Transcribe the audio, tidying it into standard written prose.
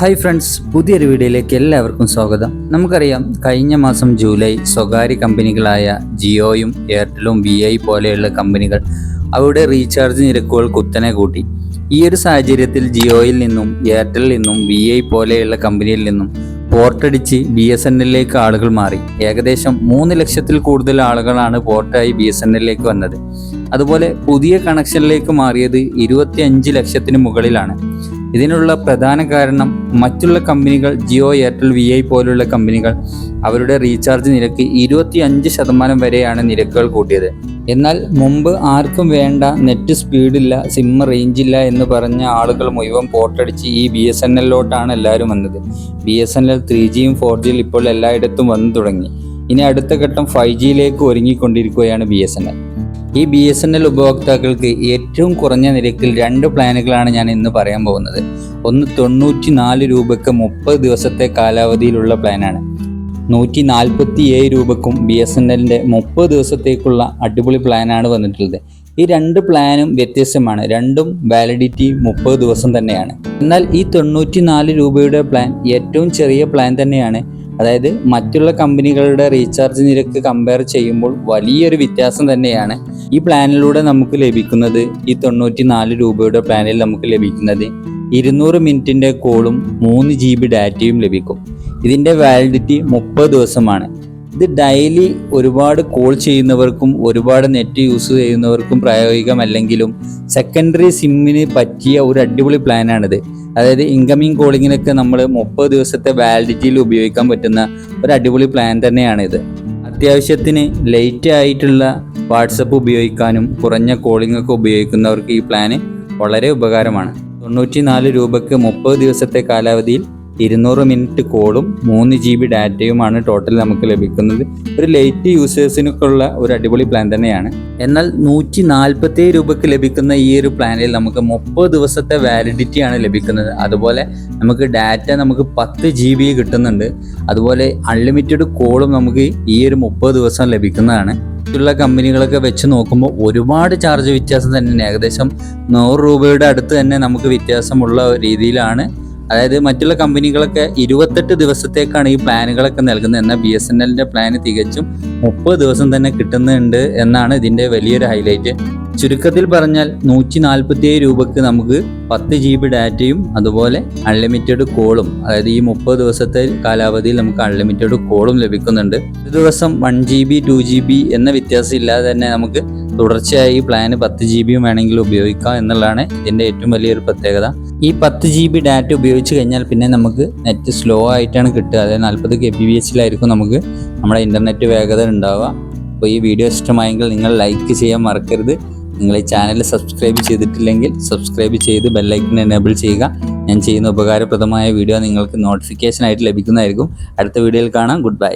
Hi friends, പുതിയൊരു വീഡിയോയിലേക്ക് എല്ലാവർക്കും സ്വാഗതം. നമുക്കറിയാം, കഴിഞ്ഞ മാസം ജൂലൈ സ്വകാര്യ കമ്പനികളായ ജിയോയും എയർടെലും VI പോലെയുള്ള കമ്പനികൾ അവരുടെ റീചാർജ് നിരക്കുകൾ കുത്തനെ കൂട്ടി. ഈ ഒരു സാഹചര്യത്തിൽ ജിയോയിൽ നിന്നും എയർടെലിൽ നിന്നും VI പോലെയുള്ള കമ്പനിയിൽ നിന്നും പോർട്ടടിച്ച് BSNLിലേക്ക് ആളുകൾ മാറി. ഏകദേശം 3 ലക്ഷത്തിൽ കൂടുതൽ ആളുകളാണ് പോർട്ടായി BSNLിലേക്ക് വന്നത്. അതുപോലെ പുതിയ കണക്ഷനിലേക്ക് മാറിയത് 25 ലക്ഷത്തിന് മുകളിലാണ്. ഇതിനുള്ള പ്രധാന കാരണം മറ്റുള്ള കമ്പനികൾ ജിയോ, എയർടെൽ, VI പോലുള്ള കമ്പനികൾ അവരുടെ റീചാർജ് നിരക്ക് 25% വരെയാണ് നിരക്കുകൾ കൂട്ടിയത്. എന്നാൽ മുമ്പ് ആർക്കും വേണ്ട നെറ്റ് സ്പീഡില്ല, സിം റേഞ്ചില്ല എന്ന് പറഞ്ഞ ആളുകൾ മുഴുവൻ പോർട്ടടിച്ച് ഈ BSNLിലോട്ടാണ് എല്ലാവരും വന്നത്. BSNL 3Gയും 4Gയും ഇപ്പോൾ എല്ലായിടത്തും വന്നു തുടങ്ങി. ഇനി അടുത്ത ഘട്ടം 5Gയിലേക്ക് ഒരുങ്ങിക്കൊണ്ടിരിക്കുകയാണ് BSNL. ഈ BSNL ഉപഭോക്താക്കൾക്ക് ഏറ്റവും കുറഞ്ഞ നിരക്കിൽ 2 പ്ലാനുകളാണ് ഞാൻ ഇന്ന് പറയാൻ പോകുന്നത്. ഒന്ന് 94 രൂപയ്ക്ക് 30 ദിവസത്തെ കാലാവധിയിലുള്ള പ്ലാനാണ്. 147 രൂപക്കും BSNLിൻ്റെ 30 ദിവസത്തേക്കുള്ള അടിപൊളി പ്ലാനാണ് വന്നിട്ടുള്ളത്. ഈ 2 പ്ലാനും വ്യത്യസ്തമാണ്. രണ്ടും വാലിഡിറ്റി 30 ദിവസം തന്നെയാണ്. എന്നാൽ ഈ 94 രൂപയുടെ പ്ലാൻ ഏറ്റവും ചെറിയ പ്ലാൻ തന്നെയാണ്. അതായത് മറ്റുള്ള കമ്പനികളുടെ റീചാർജ് നിരക്ക് കമ്പയർ ചെയ്യുമ്പോൾ വലിയൊരു വ്യത്യാസം തന്നെയാണ്. ഈ പ്ലാനിലൂടെ നമുക്ക് ലഭിക്കുന്നത്, ഈ 94 രൂപയുടെ പ്ലാനിൽ നമുക്ക് ലഭിക്കുന്നത് 200 മിനിറ്റിൻ്റെ കോളും 3 GB ഡാറ്റയും ലഭിക്കും. ഇതിൻ്റെ വാലിഡിറ്റി 30 ദിവസമാണ്. ഇത് ഡെയിലി ഒരുപാട് കോൾ ചെയ്യുന്നവർക്കും ഒരുപാട് നെറ്റ് യൂസ് ചെയ്യുന്നവർക്കും പ്രായോഗികമല്ലെങ്കിലും സെക്കൻഡറി സിമ്മിന് പറ്റിയ ഒരു അടിപൊളി പ്ലാനാണിത്. അതായത് ഇൻകമിങ് കോളിങ്ങിനൊക്കെ നമ്മൾ 30 ദിവസത്തെ വാലിഡിറ്റിയിൽ ഉപയോഗിക്കാൻ പറ്റുന്ന ഒരു അടിപൊളി പ്ലാൻ തന്നെയാണിത്. അത്യാവശ്യത്തിന് ലേറ്റ് ആയിട്ടുള്ള വാട്സപ്പ് ഉപയോഗിക്കാനും കുറഞ്ഞ കോളിംഗ് ഒക്കെ ഉപയോഗിക്കുന്നവർക്ക് ഈ പ്ലാന് വളരെ ഉപകാരമാണ്. 94 രൂപയ്ക്ക് 30 ദിവസത്തെ കാലാവധിയിൽ 200 മിനിറ്റ് കോളും 3 GB ഡാറ്റയുമാണ് ടോട്ടൽ നമുക്ക് ലഭിക്കുന്നത്. ഒരു ലേറ്റ് യൂസേഴ്സിനൊക്കെയുള്ള ഒരു അടിപൊളി പ്ലാൻ തന്നെയാണ്. എന്നാൽ 147 രൂപയ്ക്ക് ലഭിക്കുന്ന ഈ ഒരു പ്ലാനിൽ നമുക്ക് 30 ദിവസത്തെ വാലിഡിറ്റിയാണ് ലഭിക്കുന്നത്. അതുപോലെ നമുക്ക് ഡാറ്റ നമുക്ക് 10 GB കിട്ടുന്നുണ്ട്. അതുപോലെ അൺലിമിറ്റഡ് കോളും നമുക്ക് ഈ ഒരു 30 ദിവസം ലഭിക്കുന്നതാണ്. മറ്റുള്ള കമ്പനികളൊക്കെ വെച്ച് നോക്കുമ്പോൾ ഒരുപാട് ചാർജ് വ്യത്യാസം തന്നെയാണ്. ഏകദേശം 100 രൂപയുടെ അടുത്ത് തന്നെ നമുക്ക് വ്യത്യാസമുള്ള രീതിയിലാണ്. അതായത് മറ്റുള്ള കമ്പനികളൊക്കെ 28 ദിവസത്തേക്കാണ് ഈ പ്ലാനുകളൊക്കെ നൽകുന്നത്. എന്നാൽ BSNLിൻ്റെ പ്ലാന് തികച്ചും 30 ദിവസം തന്നെ കിട്ടുന്നുണ്ട് എന്നാണ് ഇതിൻ്റെ വലിയൊരു ഹൈലൈറ്റ്. ചുരുക്കത്തിൽ പറഞ്ഞാൽ 147 രൂപയ്ക്ക് നമുക്ക് 10 GB ഡാറ്റയും അതുപോലെ അൺലിമിറ്റഡ് കോളും, അതായത് ഈ 30 ദിവസത്തെ കാലാവധിയിൽ നമുക്ക് അൺലിമിറ്റഡ് കോളും ലഭിക്കുന്നുണ്ട്. ഒരു ദിവസം 1 GB 2 GB എന്ന വ്യത്യാസം ഇല്ലാതെ തന്നെ നമുക്ക് തുടർച്ചയായി ഈ പ്ലാന് 10 GB വേണമെങ്കിൽ ഉപയോഗിക്കാം എന്നുള്ളതാണ് ഇതിൻ്റെ ഏറ്റവും വലിയൊരു പ്രത്യേകത. ഈ 10 GB ഡാറ്റ ഉപയോഗിച്ച് കഴിഞ്ഞാൽ പിന്നെ നമുക്ക് നെറ്റ് സ്ലോ ആയിട്ടാണ് കിട്ടുക. അതായത് 40 kbps നമുക്ക് നമ്മുടെ ഇൻ്റർനെറ്റ് വേഗത ഉണ്ടാവുക. അപ്പോൾ ഈ വീഡിയോ ഇഷ്ടമായെങ്കിൽ നിങ്ങൾ ലൈക്ക് ചെയ്യാൻ മറക്കരുത്. നിങ്ങൾ ഈ ചാനൽ സബ്സ്ക്രൈബ് ചെയ്തിട്ടില്ലെങ്കിൽ സബ്സ്ക്രൈബ് ചെയ്ത് ബെല്ലൈക്കൺ എനേബിൾ ചെയ്യുക. ഞാൻ ചെയ്യുന്ന ഉപകാരപ്രദമായ വീഡിയോ നിങ്ങൾക്ക് നോട്ടിഫിക്കേഷൻ ആയിട്ട് ലഭിക്കുന്നതായിരിക്കും. അടുത്ത വീഡിയോയിൽ കാണാം. Good bye.